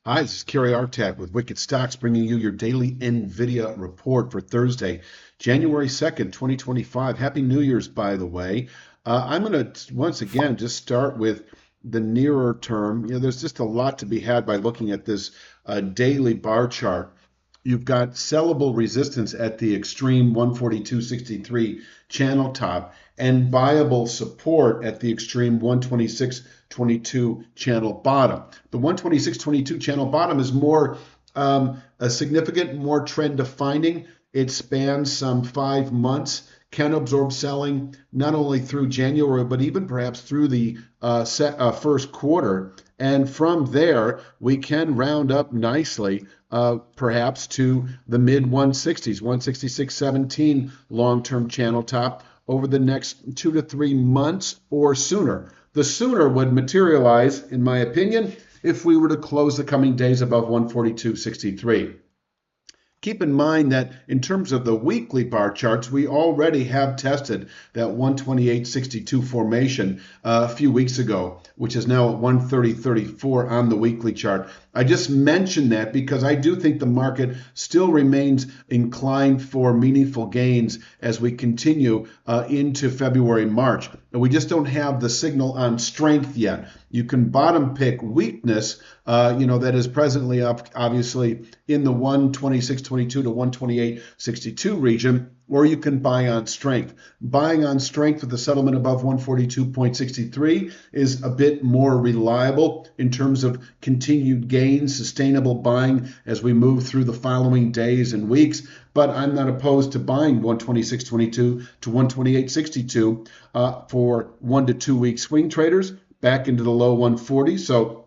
Hi, this is Kerry Artak with Wicked Stocks bringing you your daily NVIDIA report for Thursday, January 2nd, 2025. Happy New Year's, by the way. I'm going to once again just start with the nearer term. There's just a lot to be had by looking at this daily bar chart. You've got sellable resistance at the extreme 142.63 channel top and viable support at the extreme 126.22 channel bottom. The 126.22 channel bottom is more a significant, more trend defining. It spans some 5 months, can absorb selling not only through January, but even perhaps through the first quarter. And from there, we can round up nicely, perhaps to the mid 160s, 166.17 long-term channel top over the next 2 to 3 months or sooner. The sooner would materialize, in my opinion, if we were to close the coming days above 142.63. Keep in mind that in terms of the weekly bar charts, we already have tested that 128.62 formation a few weeks ago, which is now at 130.34 on the weekly chart. I just mentioned that because I do think the market still remains inclined for meaningful gains as we continue into February, March. And we just don't have the signal on strength yet. You can bottom pick weakness, that is presently up, obviously, in the 126.22 to 128.62 region, or you can buy on strength. Buying on strength with the settlement above 142.63 is a bit more reliable in terms of continued gains, sustainable buying as we move through the following days and weeks. But I'm not opposed to buying 126.22 to 128.62 for 1 to 2 week swing traders back into the low 140s. So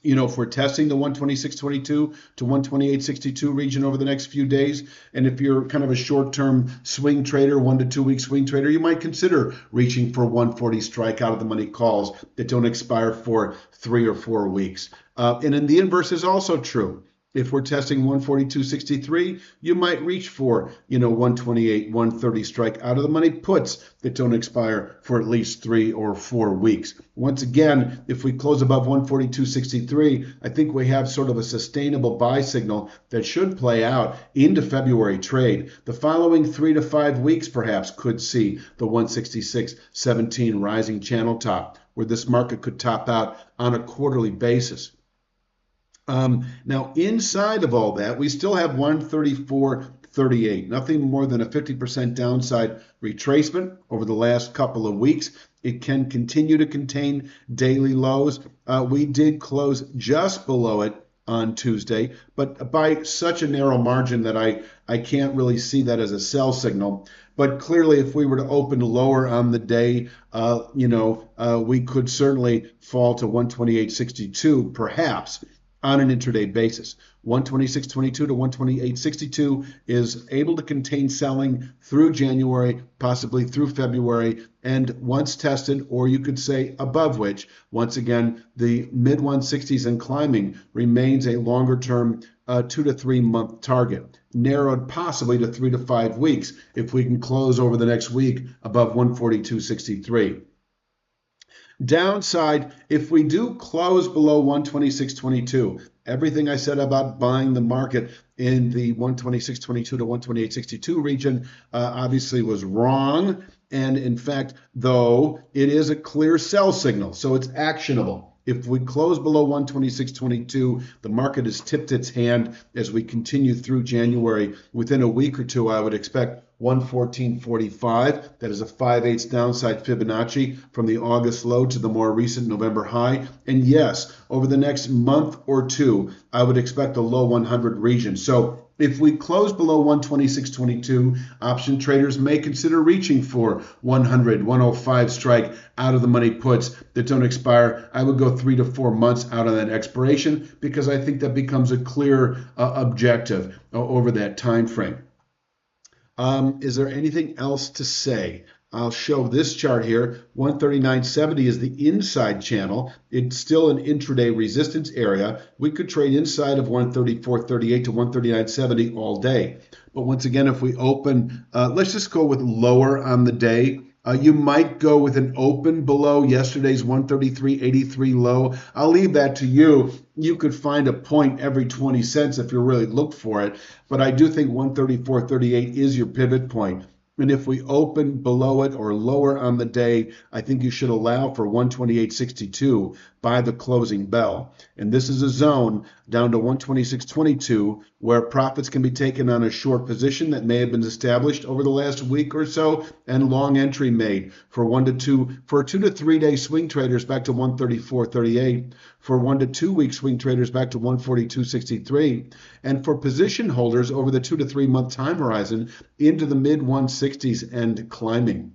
if we're testing the 126.22 to 128.62 region over the next few days, and if you're kind of a short-term swing trader, 1 to 2 week swing trader, you might consider reaching for 140 strike out of the money calls that don't expire for 3 or 4 weeks. And then the inverse is also true. If we're testing 142.63, you might reach for, 128, 130 strike out of the money puts that don't expire for at least 3 or 4 weeks. Once again, if we close above 142.63, I think we have sort of a sustainable buy signal that should play out into February trade. The following 3 to 5 weeks perhaps could see the 166.17 rising channel top, where this market could top out on a quarterly basis. Now, inside of all that, we still have 134.38, nothing more than a 50% downside retracement over the last couple of weeks. It can continue to contain daily lows. We did close just below it on Tuesday, but by such a narrow margin that I can't really see that as a sell signal. But clearly, if we were to open lower on the day, we could certainly fall to 128.62, perhaps, on an intraday basis. 126.22 to 128.62 is able to contain selling through January, possibly through February, and once tested, or you could say above which, once again, the mid 160s and climbing remains a longer term 2 to 3 month target, narrowed possibly to 3 to 5 weeks if we can close over the next week above 142.63. Downside, if we do close below 126.22, everything I said about buying the market in the 126.22 to 128.62 region obviously was wrong. And in fact, though, it is a clear sell signal, so it's actionable. If we close below 126.22, the market has tipped its hand as we continue through January. Within a week or two, I would expect 114.45. That is a 5/8 downside Fibonacci from the August low to the more recent November high. And yes, over the next month or two, I would expect a low 100 region. So if we close below 126.22, option traders may consider reaching for 100, 105 strike out of the money puts that don't expire. I would go 3 to 4 months out on that expiration because I think that becomes a clear objective over that time frame. Is there anything else to say? I'll show this chart here. 139.70 is the inside channel. It's still an intraday resistance area. We could trade inside of 134.38 to 139.70 all day. But once again, if we open, let's just go with lower on the day. You might go with an open below yesterday's 133.83 low. I'll leave that to you. You could find a point every 20 cents if you really look for it. But I do think 134.38 is your pivot point. And if we open below it or lower on the day, I think you should allow for 128.62 by the closing bell. And this is a zone down to 126.22 where profits can be taken on a short position that may have been established over the last week or so, and long entry made for 2 to 3 day swing traders back to 134.38, for 1 to 2 week swing traders back to 142.63, and for position holders over the 2 to 3 month time horizon into the mid 160s and climbing.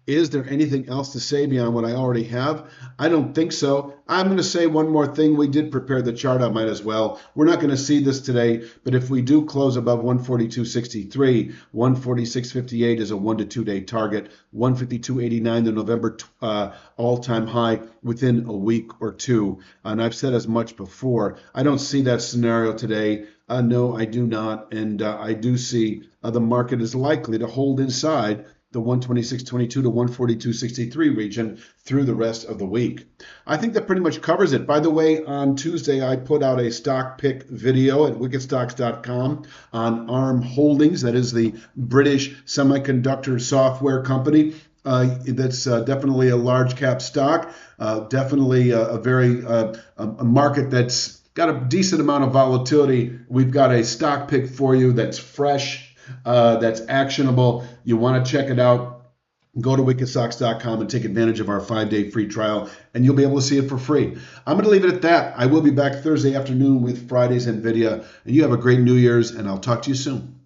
Is there anything else to say beyond what I already have? I don't think so. I'm going to say one more thing. We did prepare the chart. I might as well. We're not going to see this today, but if we do close above 142.63, 146.58 is a 1 to 2 day target. 152.89, the November all-time high within a week or two. And I've said as much before. I don't see that scenario today. No, I do not. And I do see the market is likely to hold inside the 126.22 to 142.63 region through the rest of the week. I think that pretty much covers it. By the way, on Tuesday, I put out a stock pick video at wickedstocks.com on ARM Holdings. That is the British semiconductor software company. That's definitely a large cap stock, definitely a very a market that's got a decent amount of volatility. We've got a stock pick for you that's fresh, that's actionable. You want to check it out, go to wickedstocks.com and take advantage of our 5-day free trial, and you'll be able to see it for free. I'm going to leave it at that. I will be back Thursday afternoon with Friday's NVIDIA, and you have a great New Year's, and I'll talk to you soon.